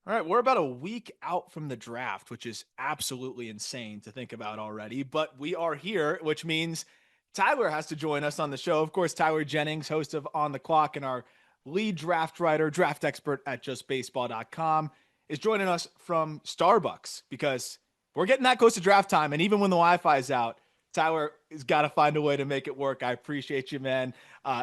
All right, we're about a week out from the draft, which is absolutely insane to think about already. But we are here, which means Tyler has to join us on the show. Of course, Tyler Jennings, host of On the Clock and our lead draft writer, draft expert at justbaseball.com, is joining us from Starbucks because we're getting that close to draft time. And even when the Wi Fi is out, Tyler has got to find a way to make it work. I appreciate you, man.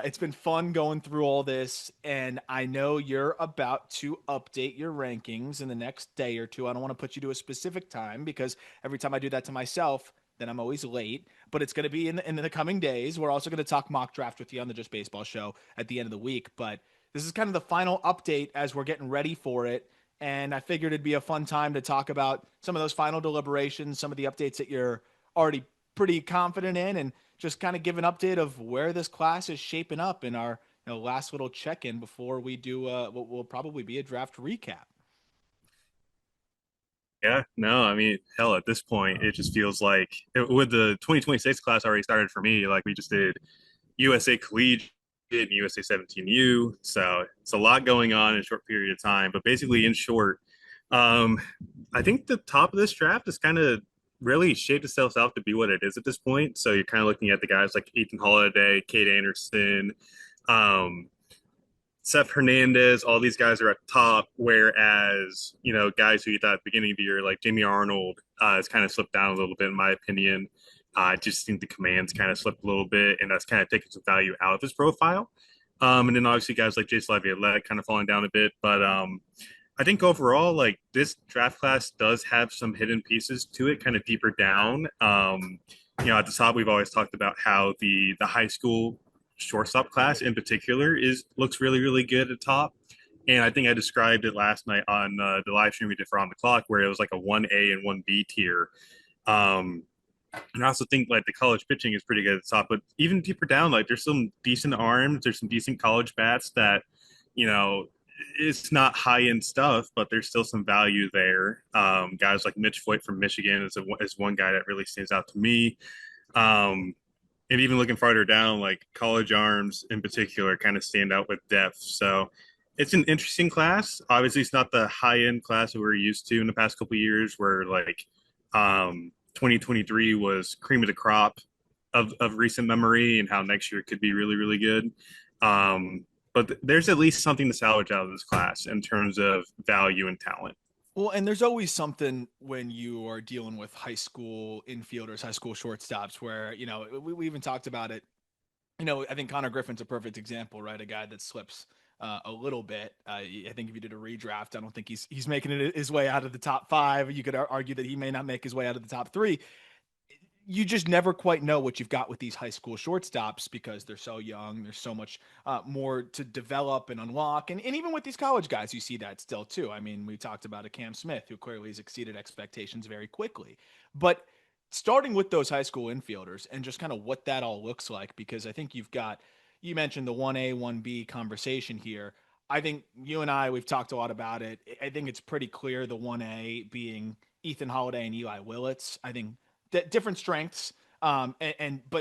It's been fun going through all this, and I know you're about to update your rankings in the next day or two. I don't want to put you to a specific time because every time I do that to myself, then I'm always late. But it's going to be in the coming days. We're also going to talk mock draft with you on the Just Baseball show at the end of the week. But this is kind of the final update as we're getting ready for it. And I figured it'd be a fun time to talk about some of those final deliberations, some of the updates that you're already pretty confident in, and just kind of give an update of where this class is shaping up in our last little check-in before we do what will probably be a draft recap. Yeah, no, I mean, hell, at this point, it just feels like with the 2026 class already started for me, like we just did USA Collegiate and USA 17U. So it's a lot going on in a short period of time. But basically, in short, um, I think the top of this draft is kind of really shaped itself out to be what it is at this point. So you're kind of looking at the guys like Ethan Holiday, Kate Anderson, um, Seth Hernandez, all these guys are at the top, whereas, guys who you thought at the beginning of the year, like Jamie Arnold, has kind of slipped down a little bit, in my opinion. I just think the commands kind of slipped a little bit, and that's kind of taken some value out of his profile. And then obviously guys like Jace Laviolette kind of falling down a bit. But I think overall, like this draft class does have some hidden pieces to it, kind of deeper down. At the top, we've always talked about how the high school shortstop class in particular is looks really really good at top. And I think I described it last night on the live stream we did for On the Clock, where it was like a 1A and 1B tier. Um, and I also think like the college pitching is pretty good at the top, but even deeper down, like there's some decent arms, there's some decent college bats that, you know, it's not high end stuff, but there's still some value there. Guys like Mitch Voigt from Michigan is one guy that really stands out to me. Um, and even looking farther down, like college arms in particular, kind of stand out with depth. So it's an interesting class. Obviously, it's not the high end class that we're used to in the past couple of years, where like 2023 was cream of the crop of recent memory, and how next year could be really really good. But there's at least something to salvage out of this class in terms of value and talent. Well, and there's always something when you are dealing with high school infielders, high school shortstops, where we even talked about it. I think Connor Griffin's a perfect example, right? A guy that slips a little bit. I think if you did a redraft, I don't think he's making it his way out of the top five. You could argue that he may not make his way out of the top three. You just never quite know what you've got with these high school shortstops because they're so young. There's so much more to develop and unlock. And even with these college guys, you see that still too. I mean, we talked about a Cam Smith who clearly has exceeded expectations very quickly. But starting with those high school infielders and just kind of what that all looks like, because I think you mentioned the 1A, 1B conversation here. I think you and we've talked a lot about it. I think it's pretty clear the 1A being Ethan Holiday and Eli Willits. I think different strengths, but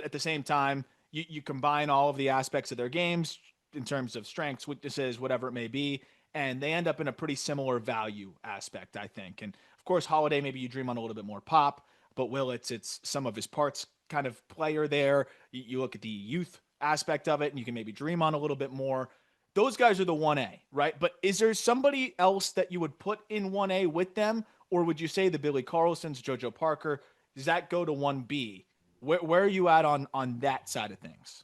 at the same time, you combine all of the aspects of their games in terms of strengths, weaknesses, whatever it may be, and they end up in a pretty similar value aspect, I think. And of course, Holiday, maybe you dream on a little bit more pop, but it's some of his parts kind of player there. You look at the youth aspect of it, and you can maybe dream on a little bit more. Those guys are the 1A, right? But is there somebody else that you would put in 1A with them? Or would you say the Billy Carlsons, Jojo Parker, does that go to 1B? Where are you at on that side of things?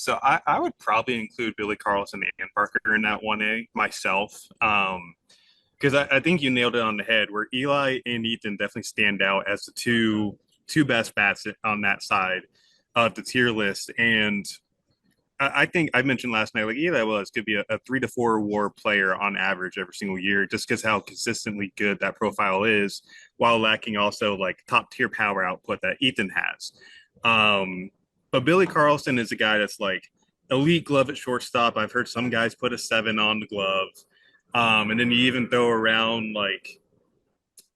So I would probably include Billy Carlson and Parker in that 1A myself. Because I think you nailed it on the head. Where Eli and Ethan definitely stand out as the two best bats on that side of the tier list. And I think I mentioned last night, like Eli was could be a 3 to 4 WAR player on average every single year, just because how consistently good that profile is, while lacking also like top tier power output that Ethan has. But Billy Carlson is a guy that's like elite glove at shortstop. I've heard some guys put a 7 on the glove. And then you even throw around like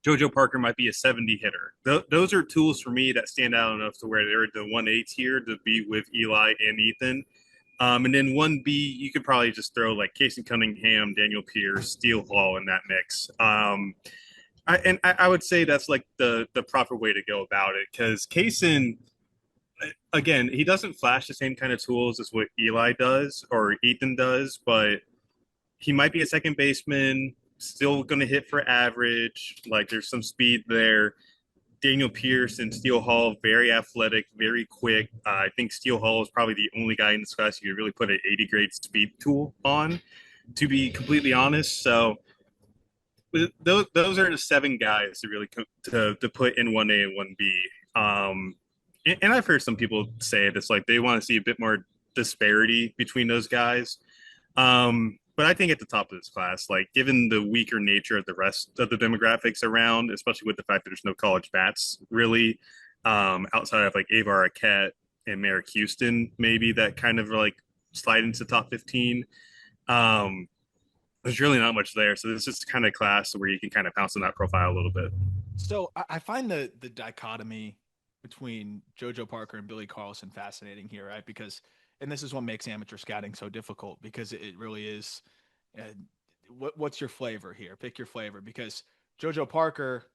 Jojo Parker might be a 70 hitter. Those are tools for me that stand out enough to where they're the 1A tier to be with Eli and Ethan. And then 1B, you could probably just throw like Casey Cunningham, Daniel Pierce, Steele Hall in that mix. I would say that's like the proper way to go about it because Kaysen, again, he doesn't flash the same kind of tools as what Eli does or Ethan does, but he might be a second baseman, still going to hit for average. Like there's some speed there. Daniel Pierce and Steele Hall, very athletic, very quick. I think Steele Hall is probably the only guy in this class you could really put an 80 grade speed tool on, to be completely honest. So those are the seven guys to really to put in 1A and 1B. And I've heard some people say it, it's like they want to see a bit more disparity between those guys. But I think at the top of this class, like given the weaker nature of the rest of the demographics around, especially with the fact that there's no college bats really, outside of like Avar Arquette and Merrick Houston, maybe that kind of like slide into top 15. Um, there's really not much there. So this is kind of class where you can kind of pounce on that profile a little bit. So I find the dichotomy between Jojo Parker and Billy Carlson fascinating here, right? Because and this is what makes amateur scouting so difficult because it really is. Uh, what's your flavor here? Pick your flavor because Jojo Parker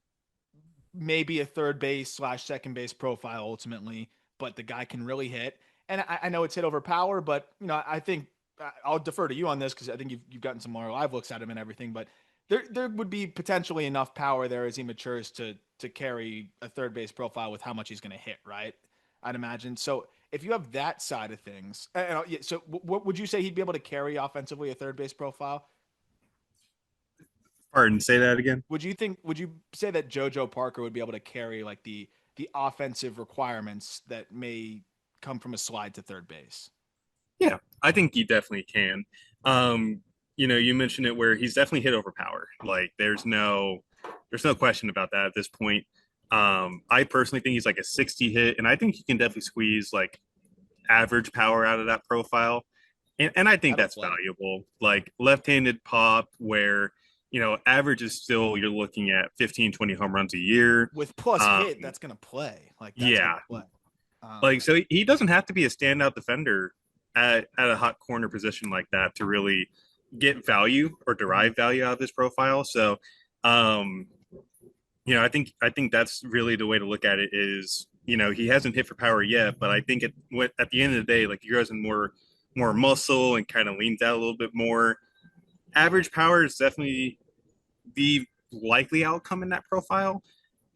may be a third base slash second base profile ultimately, but the guy can really hit. And I know it's hit over power, but I think I'll defer to you on this because I think you've gotten some more live looks at him and everything. But there would be potentially enough power there as he matures to carry a third base profile with how much he's going to hit, right? I'd imagine. So if you have that side of things, so what would you say he'd be able to carry offensively a third base profile? Pardon, say that again. Would you say that JoJo Parker would be able to carry like the offensive requirements that may come from a slide to third base? Yeah, I think he definitely can. Um, you mentioned it where he's definitely hit over power. Like there's no question about that at this point. I personally think he's like a 60 hit, and I think he can definitely squeeze like average power out of that profile. And I think That'll that's play. valuable. Like left-handed pop where, average is still you're looking at 15, 20 home runs a year. With plus Um, hit, that's gonna play. Like that's gonna yeah. play. Like so he doesn't have to be a standout defender at a hot corner position like that to really get value or Mhm. derive value out of his profile. So um, I think that's really the way to look at it is, he hasn't hit for power yet, but I think at the end of the day, like he grows in more muscle and kind of leans out a little bit more. Average power is definitely the likely outcome in that profile.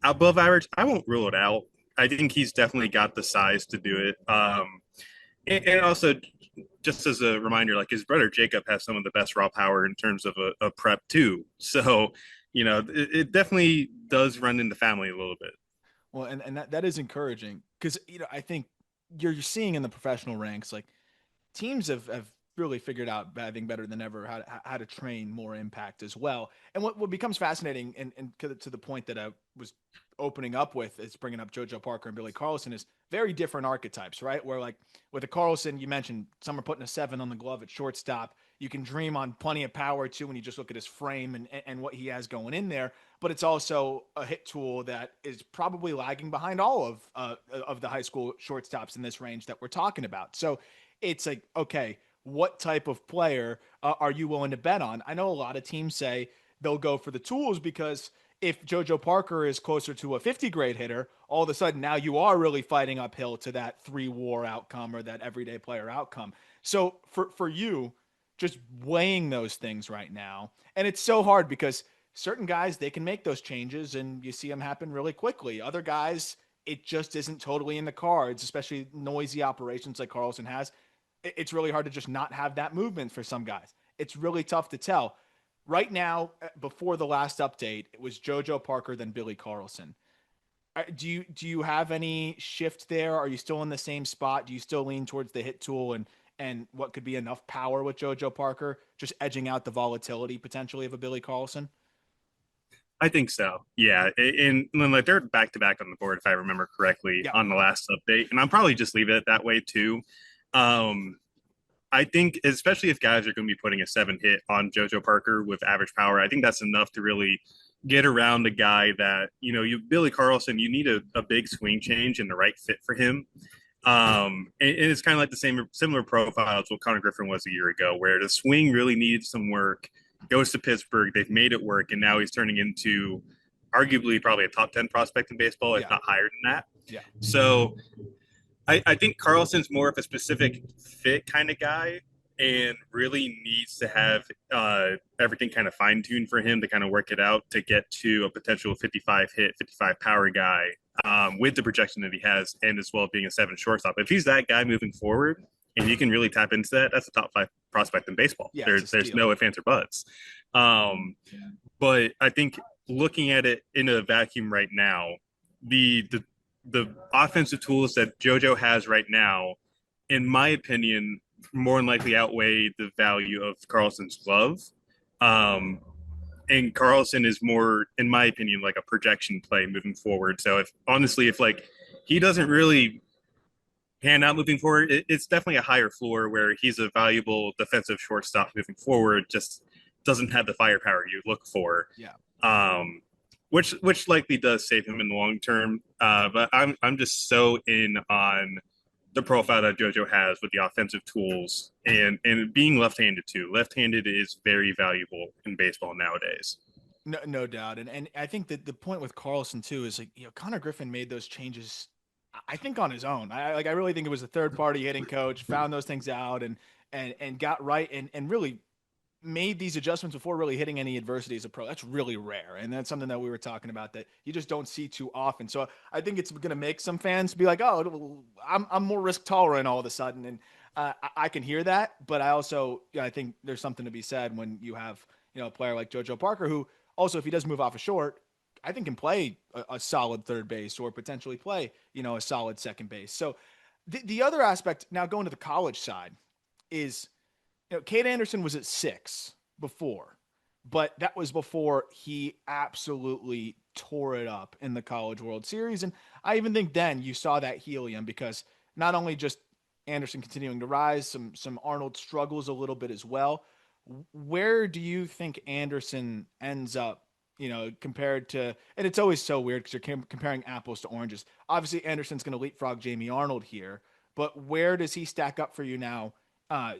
Above average, I won't rule it out. I think he's definitely got the size to do it. And also, just as a reminder, like his brother Jacob has some of the best raw power in terms of a prep too. So, it definitely does run in the family a little bit. Well, and that is encouraging because I think you're seeing in the professional ranks like teams have really figured out, I think, better than ever how to train more impact as well. And what becomes fascinating, and to the point that I was opening up with, is bringing up JoJo Parker and Billy Carlson, is very different archetypes, right? Where like with the Carlson, you mentioned some are putting a 7 on the glove at shortstop. You can dream on plenty of power too when you just look at his frame and what he has going in there. But it's also a hit tool that is probably lagging behind all of the high school shortstops in this range that we're talking about. So it's like, okay, what type of player are you willing to bet on? I know a lot of teams say they'll go for the tools because if JoJo Parker is closer to a 50 grade hitter, all of a sudden now you are really fighting uphill to that 3 WAR outcome or that everyday player outcome. So for you, just weighing those things right now, and it's so hard because certain guys they can make those changes and you see them happen really quickly. Other guys, it just isn't totally in the cards, especially noisy operations like Carlson has. It's really hard to just not have that movement for some guys. It's really tough to tell. Right now, before the last update, it was JoJo Parker then Billy Carlson. Do you have any shift there? Are you still in the same spot? Do you still lean towards the hit tool and what could be enough power with JoJo Parker, just edging out the volatility potentially of a Billy Carlson? I think so. Yeah, and like they're back to back on the board if I remember correctly Yeah. on the last update, and I'll probably just leave it that way too. Um, I think, especially if guys are going to be putting a 7 hit on JoJo Parker with average power, I think that's enough to really get around a guy that, you Billy Carlson, you need a big swing change and the right fit for him. And it's kind of like the same similar profile as what Connor Griffin was a year ago, where the swing really needed some work. Goes to Pittsburgh, they've made it work, and now he's turning into arguably probably a top 10 prospect in baseball, if Yeah. not higher than that. Yeah. So I think Carlson's more of a specific fit kind of guy and really needs to have everything kind of fine tuned for him to kind of work it out to get to a potential 55 hit, 55 power guy with the projection that he has and as well being a seven shortstop. If he's that guy moving forward and you can really tap into that, that's a top five prospect in baseball. Yeah. It's a There's steal. no ifs, ands, or buts. Um, but I think looking at it in a vacuum right now, the offensive tools that Jojo has right now, in my opinion, more than likely outweigh the value of Carlson's glove. Um, and Carlson is more, in my opinion, like a projection play moving forward. So if honestly, if like he doesn't really pan out moving forward, it's definitely a higher floor where he's a valuable defensive shortstop moving forward. Just doesn't have the firepower you look for. Yeah. Um, which likely does save him in the long term. But I'm just so in on the profile that JoJo has with the offensive tools and being left-handed too. Left-handed is very valuable in baseball nowadays. No, no doubt. And I think that the point with Carlson too is like, Connor Griffin made those changes, I think on his own. I really think it was a third party hitting coach, found those things out and got right and really made these adjustments before really hitting any adversity as a pro. That's really rare. And that's something that we were talking about that you just don't see too often. So I think it's going to make some fans be like, oh, I'm more risk tolerant all of a sudden. And I can hear that. But I also, I think there's something to be said when you have, a player like JoJo Parker, who also, if he does move off a short, I think can play a solid third base or potentially play, a solid second base. So the other aspect now going to the college side is, Cade Anderson was at 6 before, but that was before he absolutely tore it up in the College World Series. And I even think then you saw that helium because not only just Anderson continuing to rise, some Arnold struggles a little bit as well. Where do you think Anderson ends up? Compared to, and it's always so weird because you're comparing apples to oranges. Obviously, Anderson's going to leapfrog Jamie Arnold here, but where does he stack up for you now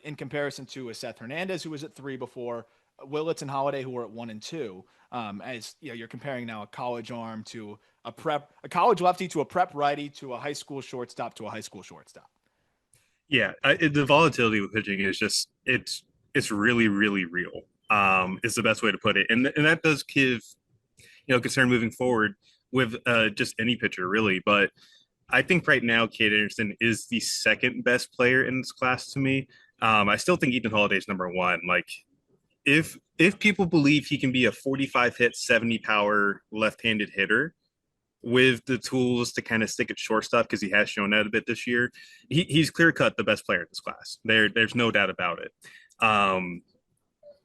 in comparison to a Seth Hernandez, who was at 3 before, Willits and Holiday, who were at 1 and 2. As you're comparing now a college arm to a college lefty to a prep righty to a high school shortstop to a high school shortstop. Yeah, the volatility with pitching is just it's really really real. Is the best way to put it, and that does give concern moving forward with just any pitcher really. But I think right now Cade Anderson is the second best player in this class to me. I still think Ethan Holiday's number one. Like if people believe he can be a 45 hit, 70 power left-handed hitter with the tools to kind of stick at shortstop because he has shown that a bit this year, he's clear cut the best player in this class. There's no doubt about it. Um,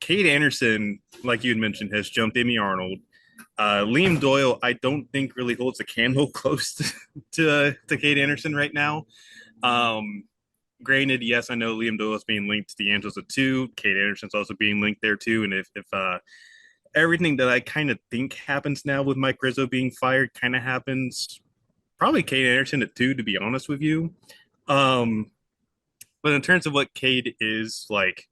Cade Anderson, like you had mentioned, has jumped Amy Arnold. Liam Doyle, I don't think really holds a candle close to Cade Anderson right now. Um, Granted, yes, I know Liam Doyle is being linked to the Angels at 2. Cade Anderson's also being linked there too. And if everything that I kind of think happens now with Mike Rizzo being fired kind of happens, probably Cade Anderson at 2, to be honest with you. Um, but in terms of what Cade is like,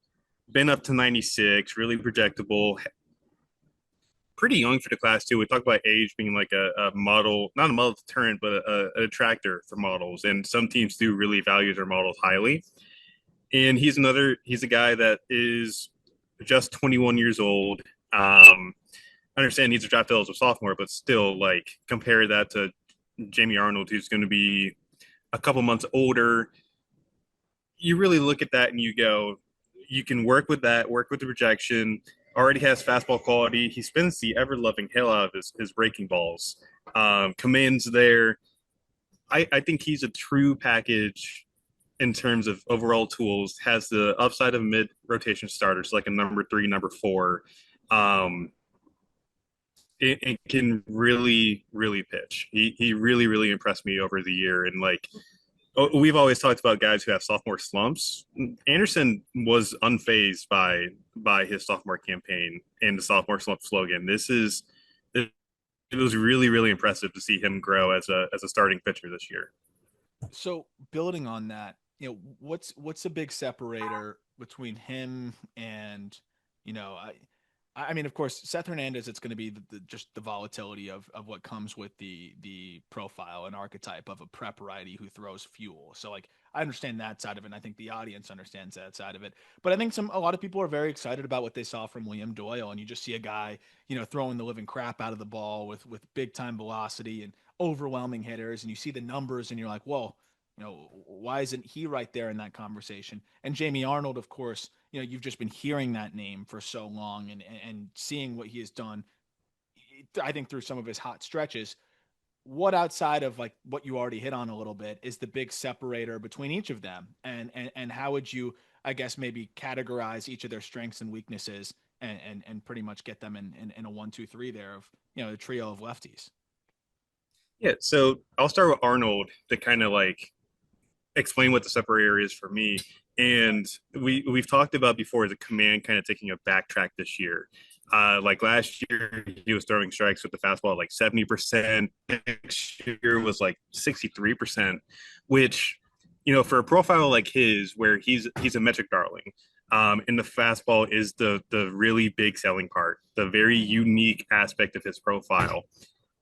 been up to 96, really projectable, pretty young for the class too. We talk about age being like a model, not a model deterrent, but an attractor for models. And some teams do really value their models highly. And he's a guy that is just 21 years old. I understand he's a draft eligible sophomore, but still, like, compare that to Jamie Arnold, who's going to be a couple months older. You really look at that and you go, you can work with that, work with the projection. Already has fastball quality. He spins the ever loving hell out of his breaking balls. Commands there. I think he's a true package in terms of overall tools. Has the upside of mid rotation starters like a number 3, number 4. Um, it can really really pitch. He really really impressed me over the year. And like, we've always talked about guys who have sophomore slumps. Anderson was unfazed by his sophomore campaign and the sophomore slump slogan. It was really really impressive to see him grow as a starting pitcher this year. So building on that, what's a big separator between him and, you know, I mean, of course, Seth Hernandez, it's going to be just the volatility of what comes with the profile and archetype of a prep righty who throws fuel. So like I understand that side of it, and I think the audience understands that side of it. But I think a lot of people are very excited about what they saw from Liam Doyle, and you just see a guy, throwing the living crap out of the ball with big time velocity and overwhelming hitters, and you see the numbers, and you're like, whoa, why isn't he right there in that conversation? And Jamie Arnold, of course, you've just been hearing that name for so long and seeing what he has done, I think, through some of his hot stretches. What outside of like what you already hit on a little bit is the big separator between each of them? And how would you, I guess, maybe categorize each of their strengths and weaknesses and pretty much get them in a 1, 2, 3 there of, the trio of lefties? Yeah, so I'll start with Arnold to kind of like explain what the separator is for me. And we've talked about before the command kind of taking a backtrack this year. Like last year, he was throwing strikes with the fastball at like 70%. Next year was like 63%, which, for a profile like his, where he's a metric darling, and the fastball is the really big selling part, the very unique aspect of his profile.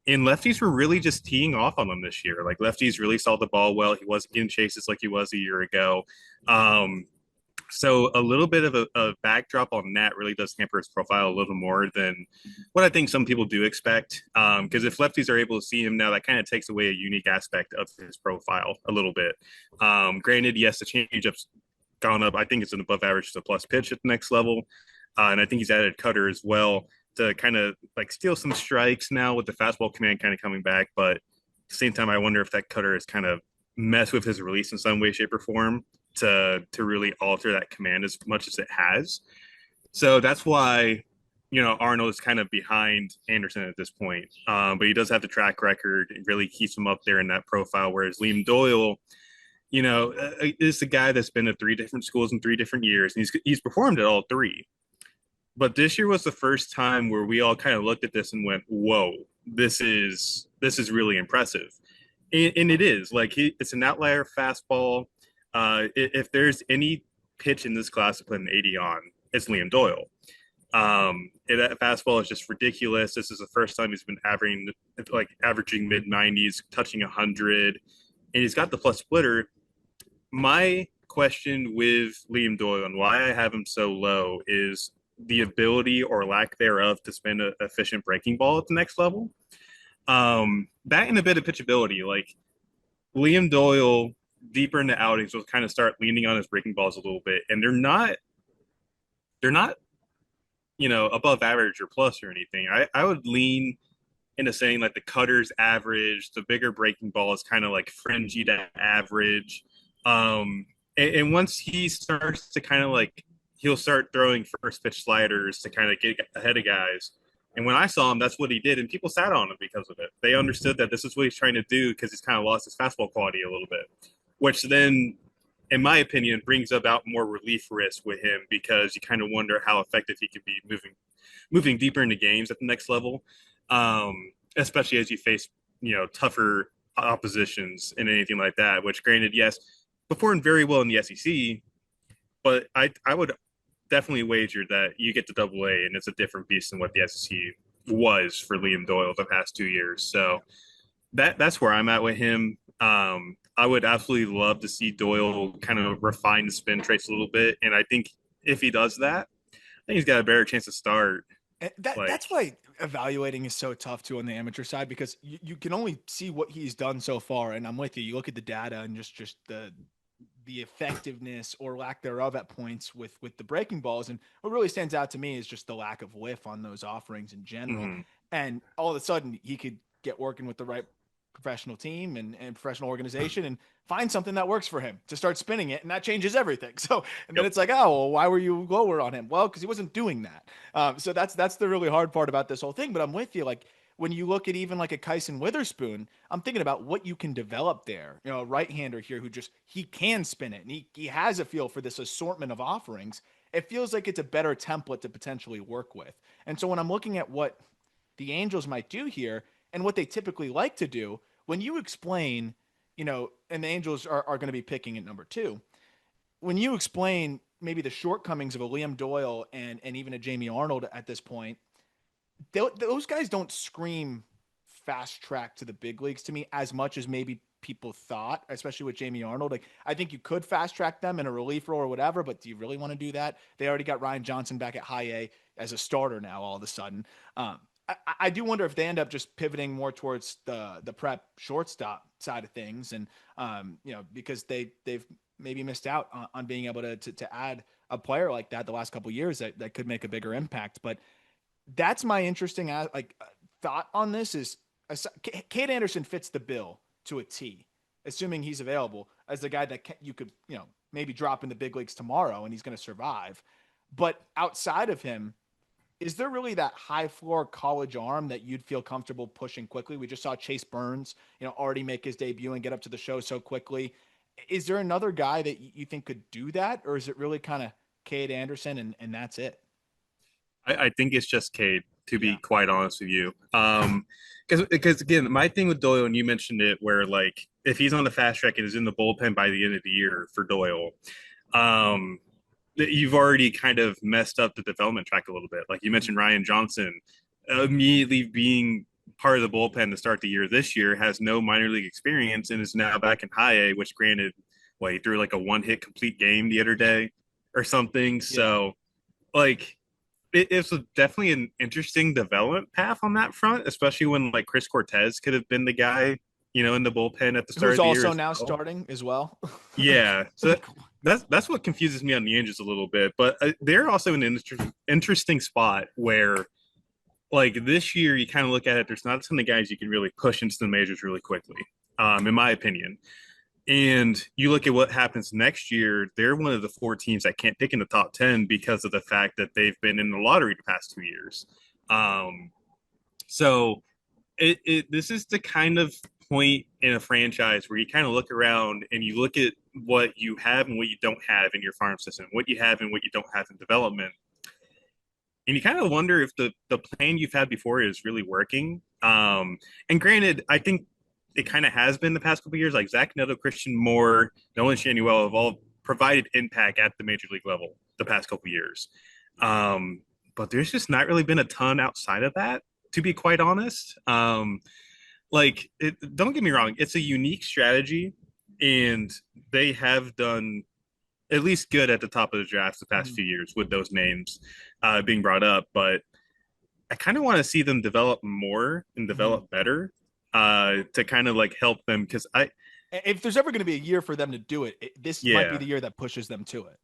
And lefties were really just teeing off on him this year. Like lefties really saw the ball well. He wasn't getting chases like he was a year ago. Um, so a little bit of a backdrop on that really does hamper his profile a little more than what I think some people do expect. Because if lefties are able to see him now, that kind of takes away a unique aspect of his profile a little bit. Granted, yes, the changeup's gone up. I think it's an above average to plus pitch at the next level. And I think he's added cutter as well to kind of like steal some strikes now with the fastball command kind of coming back. But at the same time, I wonder if that cutter has kind of messed with his release in some way, shape, or form to really alter that command as much as it has. So that's why Arnold is kind of behind Anderson at this point, but he does have the track record. It really keeps him up there in that profile. Whereas Liam Doyle, is a guy that's been at three different schools in 3 different years, and he's performed at all three. But this year was the first time where we all kind of looked at this and went, "Whoa, this is really impressive," and it is. Like it's an outlier fastball. If there's any pitch in this class to put an 80 on, it's Liam Doyle. That fastball is just ridiculous. This is the first time he's been averaging mid 90s, touching 100, and he's got the plus splitter. My question with Liam Doyle and why I have him so low is the ability or lack thereof to spin an efficient breaking ball at the next level. That and a bit of pitchability. Like Liam Doyle, deeper in the outings, will kind of start leaning on his breaking balls a little bit, and they're not above average or plus or anything. I would lean into saying like the cutter's average, the bigger breaking ball is kind of like fringy to average. And once he starts to kind of like he'll start throwing first pitch sliders to kind of get ahead of guys. And when I saw him, that's what he did, and people sat on him because of it. They understood that this is what he's trying to do because he's kind of lost his fastball quality a little bit, which then, in my opinion, brings about more relief risk with him because you kind of wonder how effective he could be moving deeper into games at the next level, especially as you face tougher oppositions and anything like that. Which, granted, yes, performed very well in the SEC, but I would definitely wager that you get to Double A and it's a different beast than what the SEC was for Liam Doyle the past 2 years. So that's where I'm at with him. I would absolutely love to see Doyle kind of refine the spin traits a little bit, and I think if he does that, I think he's got a better chance to start. That's Like, why evaluating is so tough too on the amateur side because you can only see what he's done so far. And I'm with you. You look at the data and just the effectiveness or lack thereof at points with the breaking balls. And what really stands out to me is just the lack of whiff on those offerings in general. mm-hmm. And all of a sudden he could get working with the right professional team and professional organization and find something that works for him to start spinning it, and that changes everything. So and then Yep. it's like, oh well, why were you lower on him? Well, because he wasn't doing that. So that's the really hard part about this whole thing. But I'm with you. Like when you look at even like a Kyson Witherspoon, I'm thinking about what you can develop there. A right-hander here who just he can spin it and he has a feel for this assortment of offerings. It feels like it's a better template to potentially work with. And so when I'm looking at what the Angels might do here and what they typically like to do, when you explain, and the Angels are going to be picking at number 2. When you explain maybe the shortcomings of a Liam Doyle and even a Jamie Arnold at this point, those guys don't scream fast track to the big leagues to me as much as maybe people thought, especially with Jamie Arnold. Like, I think you could fast track them in a relief role or whatever, but do you really want to do that? They already got Ryan Johnson back at high A as a starter now all of a sudden. I do wonder if they end up just pivoting more towards the prep shortstop side of things, and because they've maybe missed out on being able to add a player like that the last couple of years that could make a bigger impact. But that's my interesting thought on this is Cade Anderson fits the bill to a T, assuming he's available as the guy that you could maybe drop in the big leagues tomorrow and he's going to survive. But outside of him, is there really that high floor college arm that you'd feel comfortable pushing quickly? We just saw Chase Burns, already make his debut and get up to the show so quickly. Is there another guy that you think could do that, or is it really kind of Cade Anderson and that's it? I think it's just Cade, to be Yeah. quite honest with you. Because again, my thing with Doyle, and you mentioned it, where like if he's on the fast track and is in the bullpen by the end of the year for Doyle, um, you've already kind of messed up the development track a little bit. Like you mentioned, Ryan Johnson immediately being part of the bullpen to start the year this year has no minor league experience and is now back in high A, which granted, he threw like a one hit complete game the other day or something. Yeah. So like it's definitely an interesting development path on that front, especially when like Chris Cortez could have been the guy, in the bullpen at the start Who's of the year also as now well. starting as well. Yeah, so Like, that's what confuses me on the Angels a little bit. But they're also in an interesting spot where, like this year, you kind of look at it. There's not a ton of guys you can really push into the majors really quickly, in my opinion. And you look at what happens next year, they're one of the 4 teams that can't pick in the top 10 because of the fact that they've been in the lottery the past 2 years. Um, so this is the kind of point in a franchise where you kind of look around and you look at what you have and what you don't have in your farm system, what you have and what you don't have in development. And you kind of wonder if the plan you've had before is really working. And granted, I think it kind of has been the past couple of years. Like Zach Neto, Christian Moore, Nolan Shanuel have all provided impact at the major league level the past couple of years. But there's just not really been a ton outside of that, to be quite honest. Don't get me wrong, it's a unique strategy, and they have done at least good at the top of the draft the past mhm. few years with those names being brought up. But I kind of want to see them develop more and Mhm. develop better to kind of like help them because If there's ever going to be a year for them to do it, this might be yeah, the year that pushes them to it.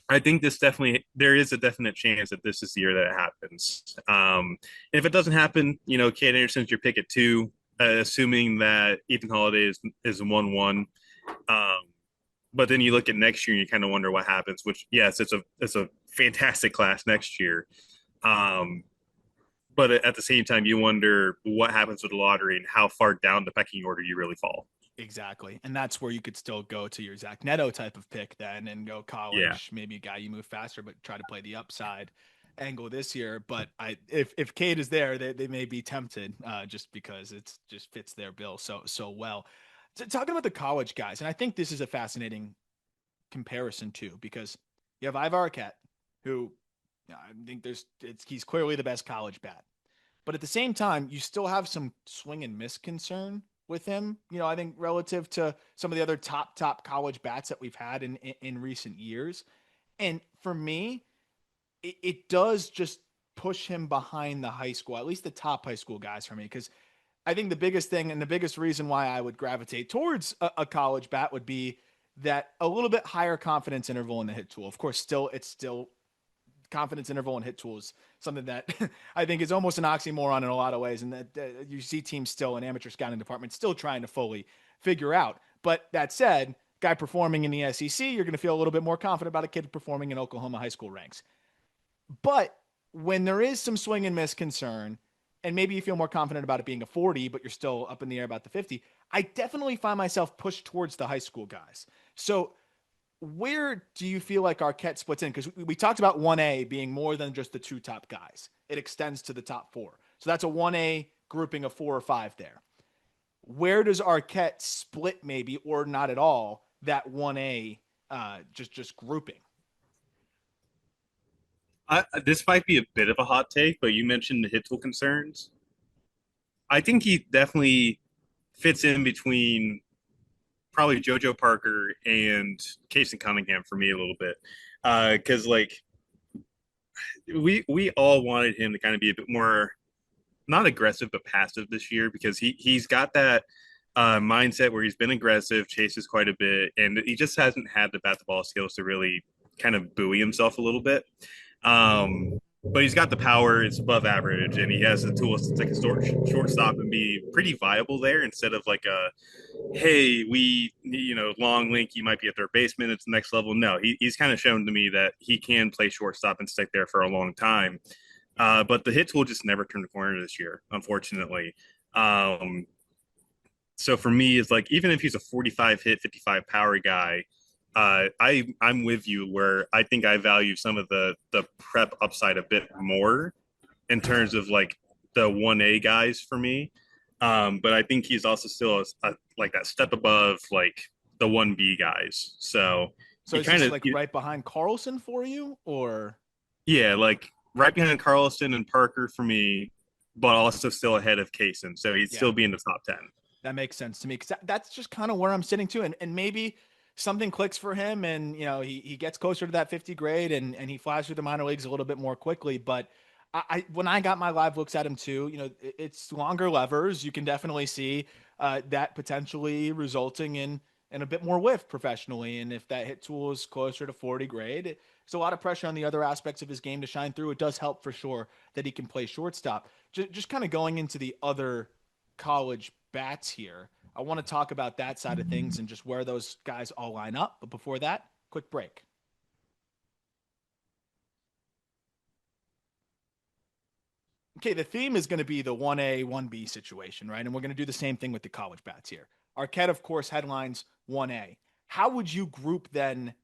I think there is a definite chance that this is the year that it happens. And if it doesn't happen, Kate Anderson's your pick at 2, assuming that Ethan Holiday is 1-1. Um, but then you look at next year and you kind of wonder what happens. Which yes, it's a fantastic class next year. Um, but at the same time, you wonder what happens with the lottery and how far down the pecking order you really fall. Exactly. And that's where you could still go to your Zach Neto type of pick then and go Yeah, college, maybe a guy you move faster, but try to play the upside angle this year. But if Cade is there, they may be tempted just because it's just fits their bill so well. So talking about the college guys, and I think this is a fascinating comparison too, because you have Ivar Arquette, who I think he's clearly the best college bat. But at the same time, you still have some swing and miss concern with him. I think relative to some of the other top college bats that we've had in recent years. And for me, it does just push him behind the high school, at least the top high school guys for me, because I think the biggest thing and the biggest reason why I would gravitate towards a college bat would be that a little bit higher confidence interval in the hit tool. Of course, it's still confidence interval and hit tools, something that I think is almost an oxymoron in a lot of ways, and that you see teams still in amateur scouting departments still trying to fully figure out. But that said, guy performing in the SEC, you're going to feel a little bit more confident about a kid performing in Oklahoma high school ranks. But when there is some swing and miss concern, and maybe you feel more confident about it being a 40, but you're still up in the air about the 50, I definitely find myself pushed towards the high school guys. So where do you feel like Arquette splits in? Because we talked about 1A being more than just the 2 top guys. It extends to the top 4. So that's a 1A grouping of 4 or 5 there. Where does Arquette split maybe or not at all that 1A just grouping? This might be a bit of a hot take, but you mentioned the hit tool concerns. I think he definitely fits in between probably JoJo Parker and Casey Cunningham for me a little bit. Because like we all wanted him to kind of be a bit more not aggressive but passive this year because he's got that mindset where he's been aggressive, chases quite a bit, and he just hasn't had the bat the ball skills to really kind of buoy himself a little bit. But he's got the power; it's above average, and he has the tools to take a shortstop and be pretty viable there instead of like a hey, long link, you might be a third baseman. It's the next level. No, he's kind of shown to me that he can play shortstop and stick there for a long time. But the hit tool just never turned the corner this year, unfortunately. Um, so for me, it's like even if he's a 45 hit, 55 power guy, I'm with you where I think I value some of the prep upside a bit more in terms of like the 1A guys for me. But I think he's also still like that step above like the 1B guys. So So he is kind this of, like right behind Carlson for you, or yeah, like right behind Carlson and Parker for me, but also still ahead of Kaysen. So he'd yeah? still be in the top 10. That makes sense to me because that's just kind of where I'm sitting too. And maybe something clicks for him and, he gets closer to that 50 grade and he flies through the minor leagues a little bit more quickly. But when I got my live looks at him too, it's longer levers. You can definitely see that potentially resulting in a bit more whiff professionally. And if that hit tool is closer to 40 grade, it's a lot of pressure on the other aspects of his game to shine through. It does help for sure that he can play shortstop. Just kind of going into the other college bats here. I want to talk about that side of things and just where those guys all line up. But before that, quick break. Okay, the theme is going to be the 1A, 1B situation, right? And we're going to do the same thing with the college bats here. Arquette, of course, headlines 1A. How would you group then?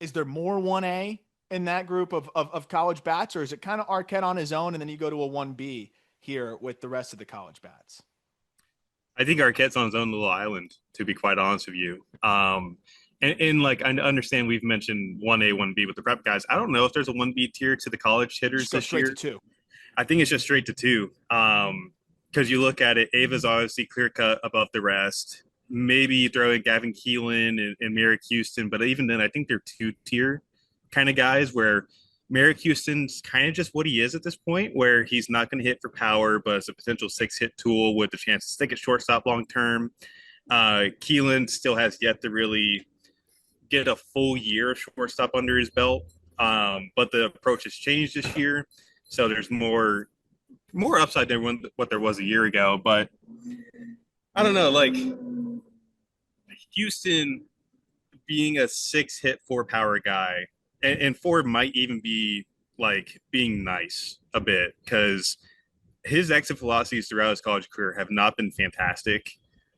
Is there more 1A in that group of college bats, or is it kind of Arquette on his own and then you go to a 1B here with the rest of the college bats? I think Arquette's on his own little island, to be quite honest with you. And like I understand we've mentioned 1A, 1B with the prep guys. I don't know if there's a 1B tier to the college hitters Just go this straight to year. two. I think it's just straight to two. Because you look at it, Ava's obviously clear cut above the rest. Maybe you throw in Gavin Keelan and Merrick Houston, but even then, I think they're two tier kind of guys where Merrick Houston's kind of just what he is at this point, where he's not going to hit for power, but it's a potential 6 hit tool with the chance to stick at shortstop long term. Keelan still has yet to really get a full year of shortstop under his belt, but the approach has changed this year, so there's more upside than what there was a year ago. But I don't know, like Houston being a 6 hit 4 power guy, and four might even be like being nice a bit because his exit velocities throughout his college career have not been fantastic.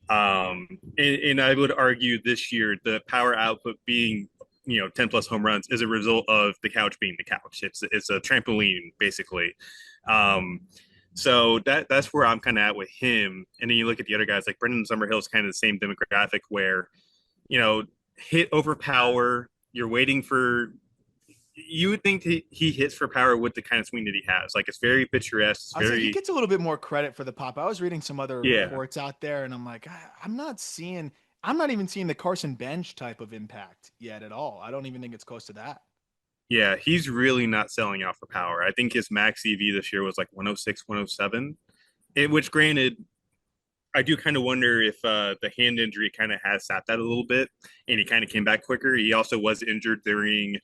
And I would argue this year the power output being 10 plus home runs is a result of the couch being the couch. It's a trampoline basically. Um, so that's where I'm kind of at with him. And then you look at the other guys like Brendan Summerhill's kind of the same demographic where you know hit over power. You're waiting for you would think he hits for power with the kind of swing that he has. Like it's very picturesque. It's I'll say he very gets a little bit more credit for the pop. I was reading some other yeah. reports out there, and I'm like, I'm not even seeing the Carson Bench type of impact yet at all. I don't even think it's close to that. Yeah, he's really not selling out for power. I think his max EV this year was like 106, 107. Which granted, I do kind of wonder if the hand injury kind of has sapped that a little bit and he kind of came back quicker. He also was injured during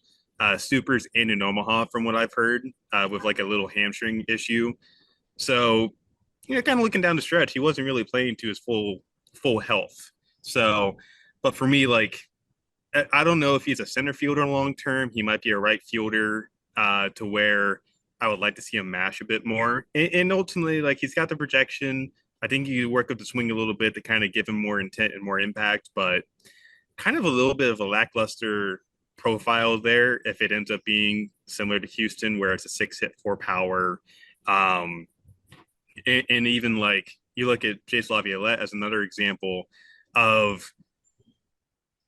supers and in Omaha, from what I've heard, with like a little hamstring issue. So, kind of looking down the stretch, he wasn't really playing to his full health. So, but for me, like I don't know if he's a center fielder long term. He might be a right fielder to where I would like to see him mash a bit more. And ultimately, like he's got the projection. I think you work with the swing a little bit to kind of give him more intent and more impact, but kind of a little bit of a lackluster profile there if it ends up being similar to Houston, where it's a 6 hit 4 power. And even like you look at Jace Laviolette as another example of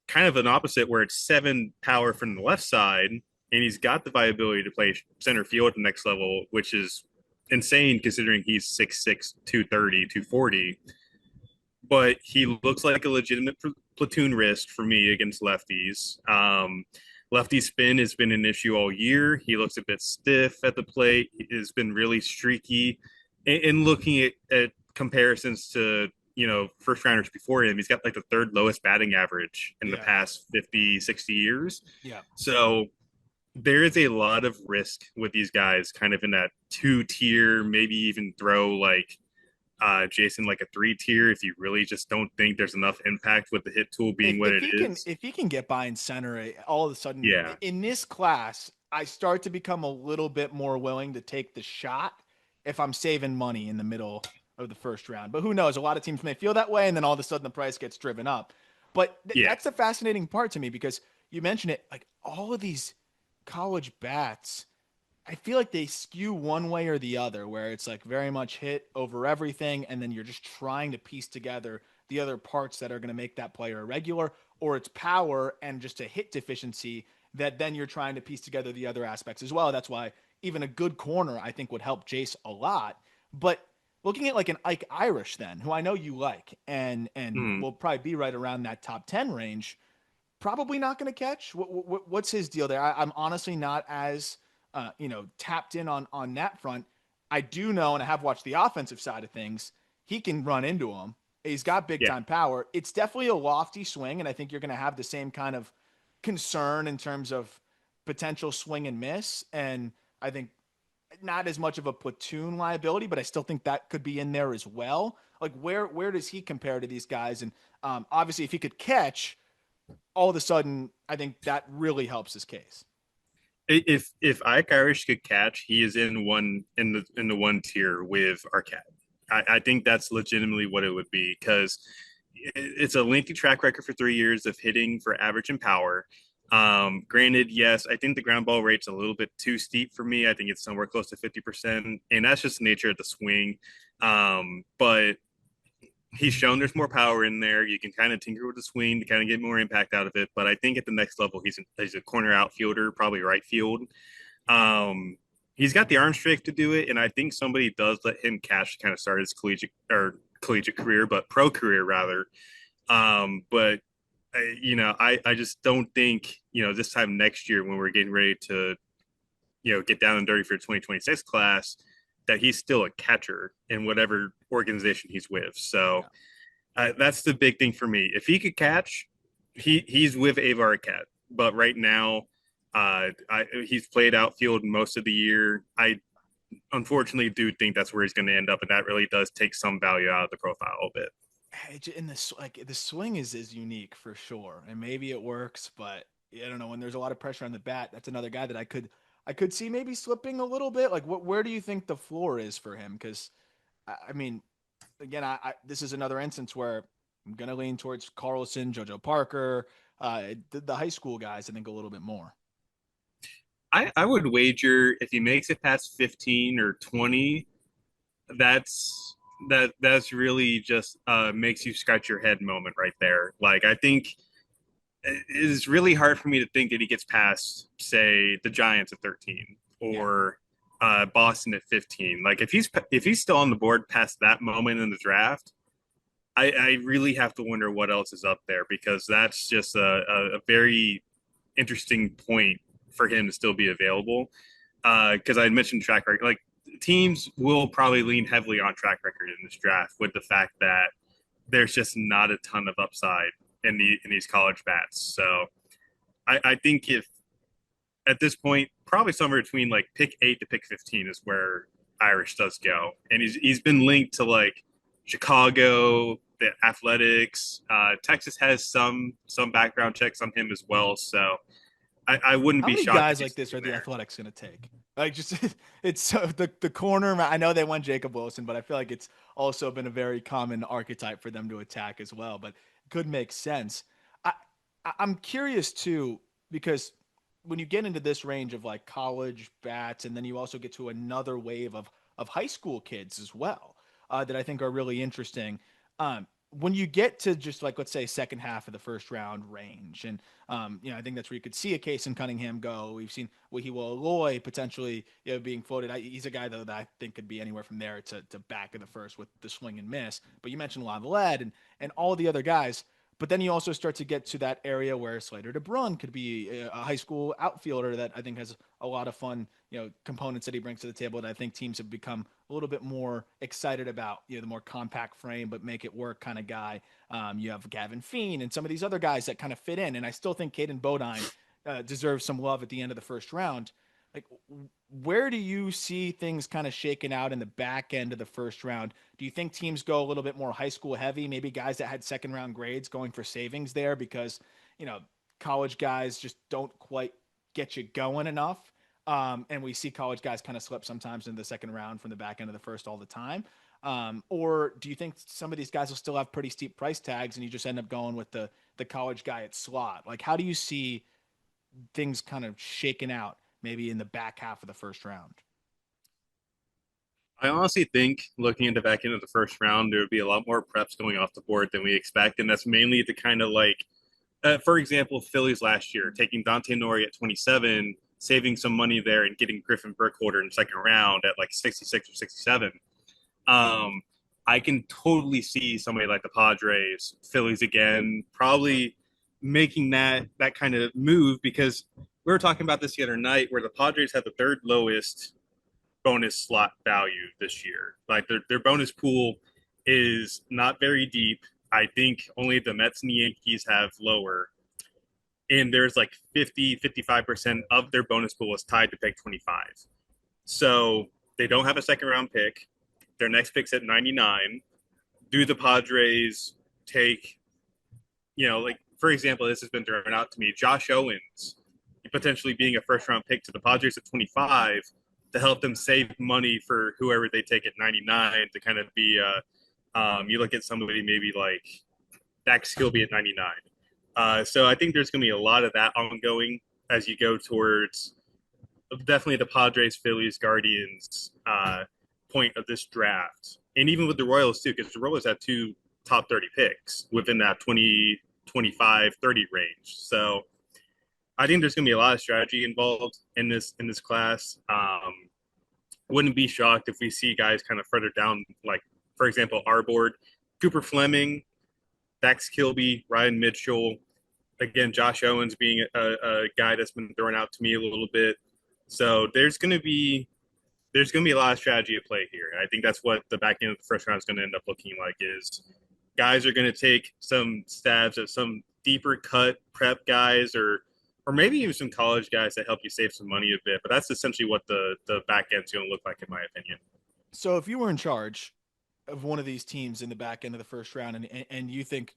kind of an opposite where it's 7 power from the left side, and he's got the viability to play center field at the next level, which is insane considering he's 6'6", 230, 240. But he looks like a legitimate platoon risk for me against lefties. Lefty spin has been an issue all year. He looks a bit stiff at the plate. Has been really streaky. And looking at comparisons to first rounders before him, he's got like the third lowest batting average in the Yeah. past 50, 60 years. Yeah. So there is a lot of risk with these guys kind of in that 2 tier, maybe even throw like Jason like a 3 tier if you really just don't think there's enough impact with the hit tool being what If it he can is. if he can get by in center, all of a sudden Yeah. in this class, I start to become a little bit more willing to take the shot if I'm saving money in the middle of the first round. But who knows? A lot of teams may feel that way, and then all of a sudden the price gets driven up. But Yeah. that's the fascinating part to me because you mentioned it, like all of these college bats I feel like they skew one way or the other, where it's like very much hit over everything, and then you're just trying to piece together the other parts that are going to make that player irregular, or it's power and just a hit deficiency that then you're trying to piece together the other aspects as well. That's why even a good corner, I think, would help Jace a lot. But looking at like an Ike Irish, then, who I know you like, and Mm. will probably be right around that top 10 range, probably not going to catch. What's his deal there? I'm honestly not as tapped in on that front. I do know, and I have watched the offensive side of things. He can run into him. He's got big Yeah. time power. It's definitely a lofty swing, and I think you're going to have the same kind of concern in terms of potential swing and miss. And I think not as much of a platoon liability, but I still think that could be in there as well. Like where does he compare to these guys? And obviously, if he could catch, all of a sudden, I think that really helps his case. If Ike Irish could catch, he is in the 1 tier with Arquette. I think that's legitimately what it would be because it's a lengthy track record for 3 years of hitting for average and power. Granted, yes, I think the ground ball rate's a little bit too steep for me. I think it's somewhere close to 50%, and that's just the nature of the swing. But he's shown there's more power in there. You can kind of tinker with the swing to kind of get more impact out of it. But I think at the next level, he's a corner outfielder, probably right field. Um, he's got the arm strength to do it, and I think somebody does let him catch to kind of start his collegiate career, but pro career rather. But I just don't think this time next year when we're getting ready to get down and dirty for the 2026 class that he's still a catcher in whatever organization he's with. So Yeah. that's the big thing for me. If he could catch, he's with Avar Cat. But right now, he's played outfield most of the year. I unfortunately do think that's where he's going to end up, and that really does take some value out of the profile a bit. In this, like the swing is unique for sure, and maybe it works, but I don't know. When there's a lot of pressure on the bat, that's another guy that I could see maybe slipping a little bit. Like, where do you think the floor is for him? Because I mean, again, this is another instance where I'm gonna lean towards Carlson, Jojo Parker, the high school guys. I think a little bit more. I would wager if he makes it past 15 or 20, that's that's really just makes you scratch your head moment right there. Like I think it's really hard for me to think that he gets past, say, the Giants at 13 Yeah. or Boston at 15. Like if he's still on the board past that moment in the draft, I really have to wonder what else is up there because that's just a very interesting point for him to still be available. Because I mentioned track record, like teams will probably lean heavily on track record in this draft with the fact that there's just not a ton of upside in these college bats. So I think if at this point, probably somewhere between like pick 8 to pick 15 is where Irish does go, and he's been linked to like Chicago, the Athletics. Texas has some background checks on him as well, so I wouldn't How be many shocked if guys he's like this are sticking the there. Athletics going to take? Like, just it's so the corner. I know they won Jacob Wilson, but I feel like it's also been a very common archetype for them to attack as well. But it could make sense. I I'm curious too because when you get into this range of like college bats, and then you also get to another wave of high school kids as well. that I think are really interesting. When you get to just like, let's say, second half of the first round range, and I think that's where you could see a case in Cunningham go. We've seen Wahiwa Aloy potentially, being floated. He's a guy though that I think could be anywhere from there to back of the first with the swing and miss. But you mentioned Lavalette and all the other guys. But then you also start to get to that area where Slater DeBrun could be a high school outfielder that I think has a lot of fun, components that he brings to the table that I think teams have become a little bit more excited about. The more compact frame, but make it work kind of guy. You have Gavin Feen and some of these other guys that kind of fit in. And I still think Caden Bodine deserves some love at the end of the first round. Like, where do you see things kind of shaken out in the back end of the first round? Do you think teams go a little bit more high school heavy? Maybe guys that had second round grades going for savings there because, you know, college guys just don't quite get you going enough. And we see college guys kind of slip sometimes in the second round from the back end of the first all the time. Or do you think some of these guys will still have pretty steep price tags and you just end up going with the college guy at slot? Like, how do you see things kind of shaken out maybe in the back half of the first round? I honestly think looking at the back end of the first round, there would be a lot more preps going off the board than we expect, and that's mainly to kind of like, for example, Phillies last year taking Dante Nori at 27, saving some money there, and getting Griffin Burkholder in the second round at like 66 or 67. Um, I can totally see somebody like the Padres, Phillies again, probably making that kind of move because we were talking about this the other night where the Padres had the third lowest bonus slot value this year. Like their bonus pool is not very deep. I think only the Mets and the Yankees have lower. And there's like 50-55% of their bonus pool is tied to pick 25. So they don't have a second round pick. Their next pick's at 99. Do the Padres take, like, for example, this has been thrown out to me, Josh Owens potentially being a first round pick to the Padres at 25 to help them save money for whoever they take at 99 to kind of be you look at somebody maybe like Dax Kilby at 99. So I think there's going to be a lot of that ongoing as you go towards definitely the Padres, Phillies, Guardians point of this draft. And even with the Royals too, because the Royals have two top 30 picks within that 20, 25, 30 range. So I think there's going to be a lot of strategy involved in this class. Wouldn't be shocked if we see guys kind of further down, like for example, our board, Cooper Fleming, Dax Kilby, Ryan Mitchell, again Josh Owens being a guy that's been thrown out to me a little bit. So there's going to be a lot of strategy at play here. And I think that's what the back end of the first round is going to end up looking like is guys are going to take some stabs at some deeper cut prep guys or maybe even some college guys that help you save some money a bit. But that's essentially what the back end's going to look like, in my opinion. So if you were in charge of one of these teams in the back end of the first round and you think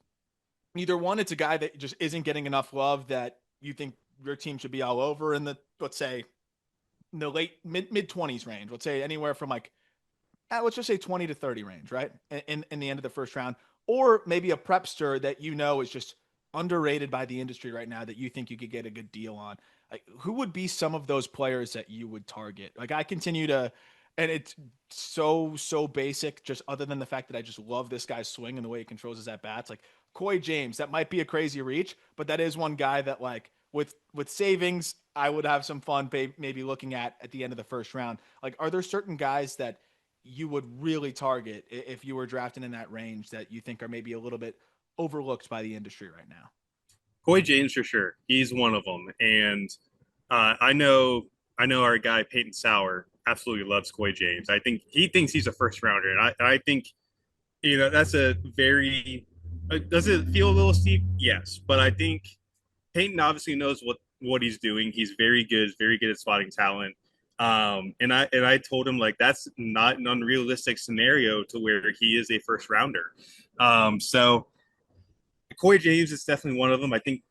either one, it's a guy that just isn't getting enough love that you think your team should be all over in the, let's say, in the late mid 20s range, let's say anywhere from like, let's just say 20 to 30 range, right? In the end of the first round, or maybe a prepster that is just underrated by the industry right now that you think you could get a good deal on. Like, who would be some of those players that you would target? Like, I continue to, and it's so basic, just other than the fact that I just love this guy's swing and the way he controls his at bats. Like Coy James, that might be a crazy reach, but that is one guy that like with savings, I would have some fun maybe looking at the end of the first round. Like, are there certain guys that you would really target if you were drafting in that range that you think are maybe a little bit overlooked by the industry right now? Coy James for sure. He's one of them, and I know our guy Peyton Sauer absolutely loves Coy James. I think he thinks he's a first rounder, and I think that's a very. Does it feel a little steep? Yes, but I think Peyton obviously knows what he's doing. He's very good at spotting talent. And I told him like that's not an unrealistic scenario to where he is a first rounder. So Coy James is definitely one of them. I think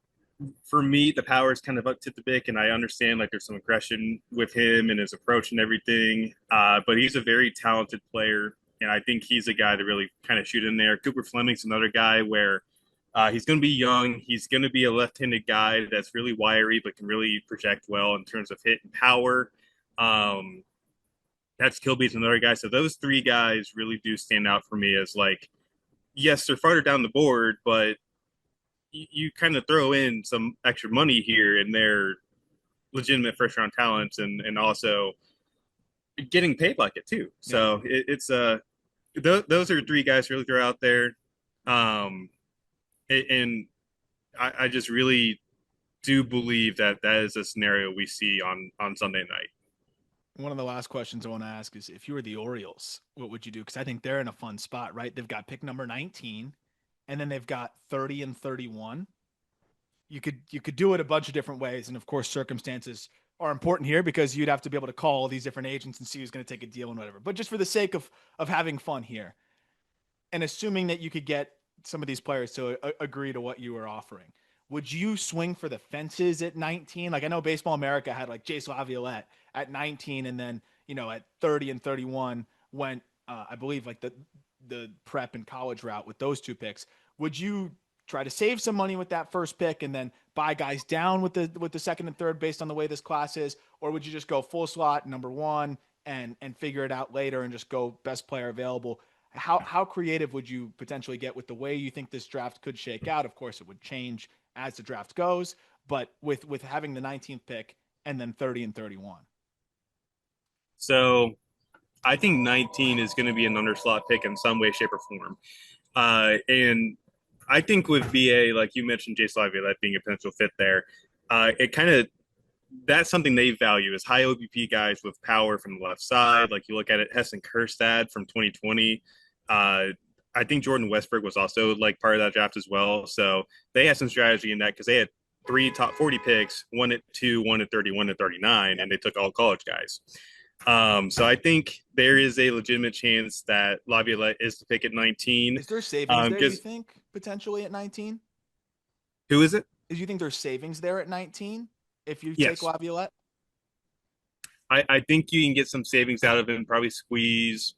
for me, the power is kind of up to the Bick, and I understand like there's some aggression with him and his approach and everything. But he's a very talented player, and I think he's a guy to really kind of shoot in there. Cooper Fleming's another guy where he's going to be young. He's going to be a left-handed guy that's really wiry, but can really project well in terms of hit and power. Um, That's Kilby's another guy. So those three guys really do stand out for me as like, yes, they're farther down the board, but you kind of throw in some extra money here and they're legitimate first round talents and also getting paid like it too. Yeah. So those are three guys to really throw out there. Um, and I just really do believe that that is a scenario we see on Sunday night. One of the last questions I want to ask is if you were the Orioles, what would you do? Because I think they're in a fun spot, right? They've got pick number 19, and then they've got 30 and 31. You could do it a bunch of different ways, and of course, circumstances are important here because you'd have to be able to call all these different agents and see who's going to take a deal and whatever. But just for the sake of having fun here, and assuming that you could get some of these players to agree to what you were offering, would you swing for the fences at 19? Like I know Baseball America had like Jace Laviolette at 19, and then at 30 and 31 went I believe like the prep and college route with those two picks. Would you try to save some money with that first pick and then buy guys down with the second and third based on the way this class is, or would you just go full slot number one and figure it out later and just go best player available? How creative would you potentially get with the way you think this draft could shake out? Of course, it would change as the draft goes, but with having the 19th pick and then 30 and 31. So I think 19 is going to be an underslot pick in some way, shape, or form. And I think with VA, like you mentioned, Jay Laviolette being a potential fit there, it kind of that's something they value is high OBP guys with power from the left side. Like you look at it, Heston Kjerstad from 2020. I think Jordan Westbrook was also like part of that draft as well. So they had some strategy in that because they had three top 40 picks, one at 2, one at 30, one at 39, and they took all college guys. So I think there is a legitimate chance that Laviolette is to pick at 19. Is there savings there, you Because think, potentially at 19? who is it? Do you think there's savings there at 19 if you take Yes. Laviolette? I think you can get some savings out of him, probably squeeze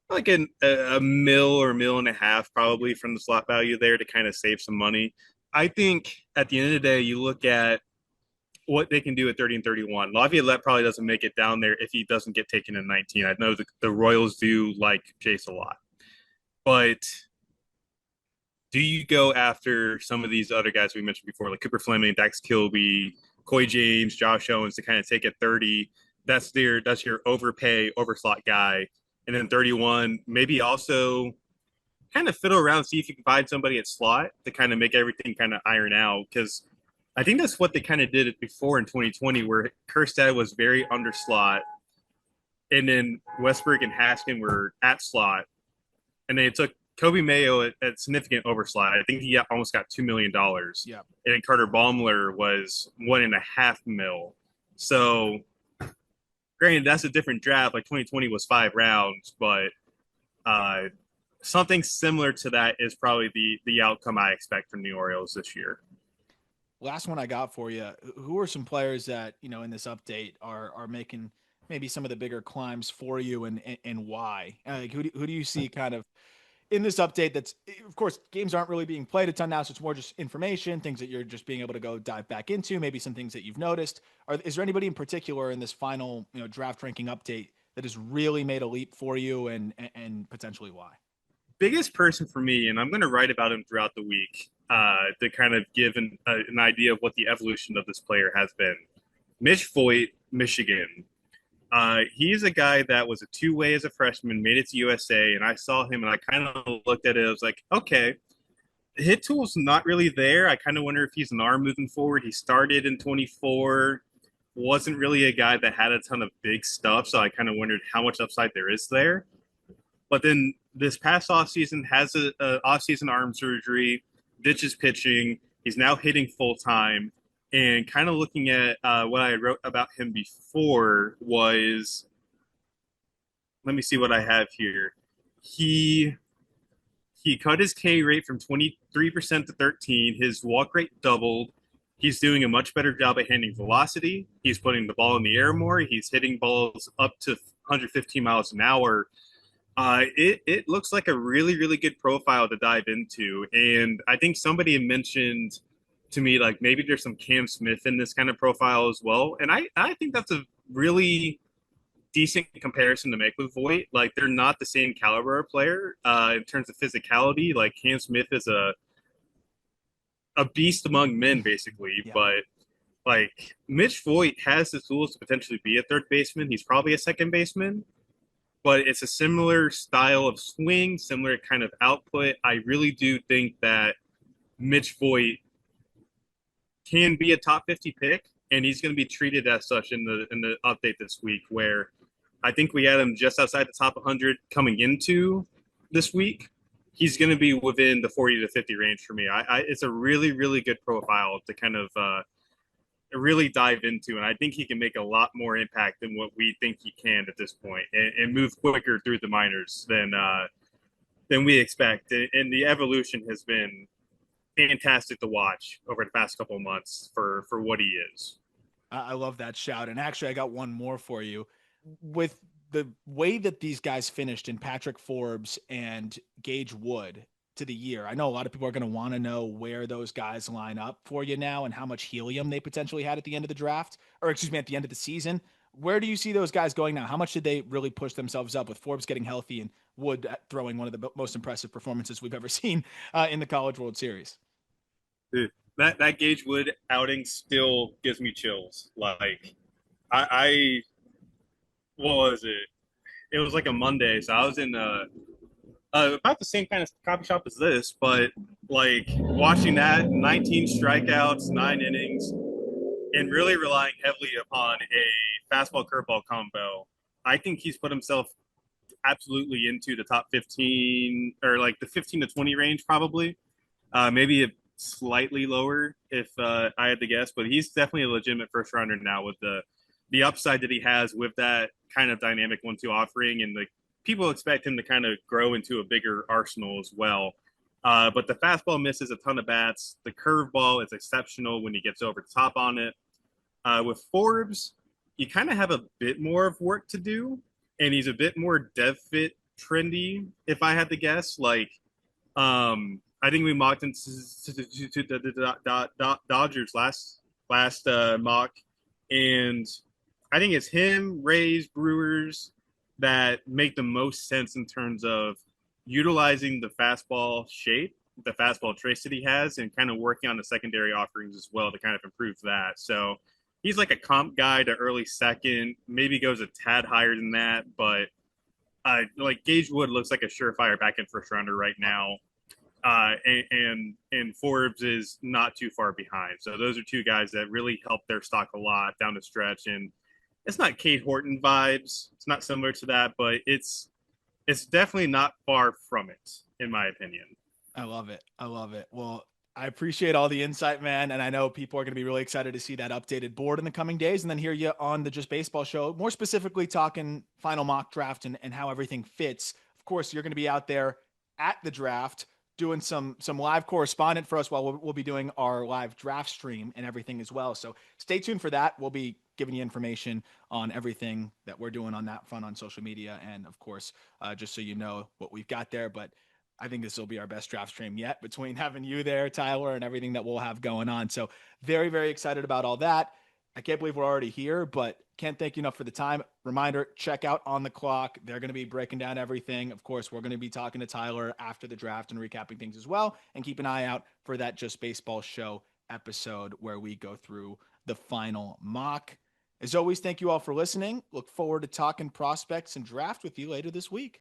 like a mil or a mil and a half probably from the slot value there to kind of save some money. I think at the end of the day, you look at what they can do at 30 and 31. Laviolette probably doesn't make it down there if he doesn't get taken in 19. I know the Royals do like Jace a lot. But do you go after some of these other guys we mentioned before, like Cooper Fleming, Dax Kilby, Coy James, Josh Owens to kind of take at 30? That's your overpay, overslot guy. And then 31, maybe also kind of fiddle around, see if you can find somebody at slot to kind of make everything kind of iron out. Because I think that's what they kind of did before in 2020, where Kjerstad was very under slot, and then Westbrook and Haskin were at slot, and they took Kobe Mayo at significant overslot. I think he almost got $2 million, Yeah. and then Carter Baumler was 1.5 mil. So, granted, that's a different draft. Like 2020 was 5 rounds, but uh, something similar to that is probably the outcome I expect from the Orioles this year. Last one I got for you. Who are some players that, in this update are making maybe some of the bigger climbs for you and why? Like who do you see kind of in this update that's of course games aren't really being played a ton now, so it's more just information, things that you're just being able to go dive back into, maybe some things that you've noticed. Is there anybody in particular in this final, draft ranking update that has really made a leap for you and potentially why? Biggest person for me, and I'm going to write about him throughout the week to kind of give an idea of what the evolution of this player has been. Mitch Voigt, Michigan. He's a guy that was a two-way as a freshman, made it to USA, and I saw him and I kind of looked at it. I was like, okay, the hit tool's not really there. I kind of wonder if he's an arm moving forward. He started in 24, wasn't really a guy that had a ton of big stuff, so I kind of wondered how much upside there is there. But then this past offseason has a offseason arm surgery, ditches pitching. He's now hitting full time. And kind of looking at what I wrote about him before was, let me see what I have here. He cut his K rate from 23% to 13. His walk rate doubled. He's doing a much better job at handling velocity. He's putting the ball in the air more. He's hitting balls up to 115 miles an hour. It looks like a really, really good profile to dive into. And I think somebody mentioned to me, like, maybe there's some Cam Smith in this kind of profile as well. And I think that's a really decent comparison to make with Voit. Like they're not the same caliber of player in terms of physicality. Like Cam Smith is a beast among men, basically. Yeah. But like Mitch Voit has the tools to potentially be a third baseman. He's probably a second baseman, but it's a similar style of swing, similar kind of output. I really do think that Mitch Voit can be a top 50 pick, and he's going to be treated as such in the update this week. Where I think we had him just outside the top 100 coming into this week. He's going to be within the 40 to 50 range for me. It's a really, really good profile to kind of really dive into, and I think he can make a lot more impact than what we think he can at this point, and move quicker through the minors than we expect. And the evolution has been fantastic to watch over the past couple of months for what he is. I love that shout. And actually, I got one more for you. With the way that these guys finished in Patrick Forbes and Gage Wood to the year, I know a lot of people are going to want to know where those guys line up for you now and how much helium they potentially had at the end of the draft, or excuse me, at the end of the season. Where do you see those guys going now? How much did they really push themselves up with Forbes getting healthy and Wood throwing one of the most impressive performances we've ever seen in the College World Series? Dude, that Gage Wood outing still gives me chills. Like I what was it? It was like a Monday, so I was in about the same kind of coffee shop as this, but like watching that 19 strikeouts, 9 innings, and really relying heavily upon a fastball curveball combo. I think he's put himself absolutely into the top 15 or like the 15 to 20 range, probably. Maybe a slightly lower if I had to guess, but he's definitely a legitimate first rounder now with the upside that he has with that kind of dynamic 1-2 offering, and the people expect him to kind of grow into a bigger arsenal as well. But the fastball misses a ton of bats. The curveball is exceptional when he gets over the top on it. With Forbes, you kind of have a bit more of work to do, and he's a bit more dev fit trendy, if I had to guess. Like, I think we mocked him to the Dodgers last mock, and I think it's him, Rays, Brewers that make the most sense in terms of utilizing the fastball shape, the fastball trace that he has, and kind of working on the secondary offerings as well to kind of improve that. So he's like a comp guy to early second, maybe goes a tad higher than that, but like Gage Wood looks like a surefire back end first rounder right now. And Forbes is not too far behind. So those are two guys that really helped their stock a lot down the stretch. And it's not Kate Horton vibes. It's not similar to that, but it's definitely not far from it, in my opinion. I love it. I love it. Well, I appreciate all the insight, man. And I know people are going to be really excited to see that updated board in the coming days and then hear you on the Just Baseball show, more specifically talking final mock draft and how everything fits. Of course, you're going to be out there at the draft doing some live correspondent for us while we'll be doing our live draft stream and everything as well. So stay tuned for that. We'll be giving you information on everything that we're doing on that front on social media. And of course, just so you know what we've got there, but I think this will be our best draft stream yet between having you there, Tyler, and everything that we'll have going on. So very, very excited about all that. I can't believe we're already here, but can't thank you enough for the time. Reminder, check out On the Clock. They're going to be breaking down everything. Of course, we're going to be talking to Tyler after the draft and recapping things as well. And keep an eye out for that Just Baseball show episode where we go through the final mock. As always, thank you all for listening. Look forward to talking prospects and draft with you later this week.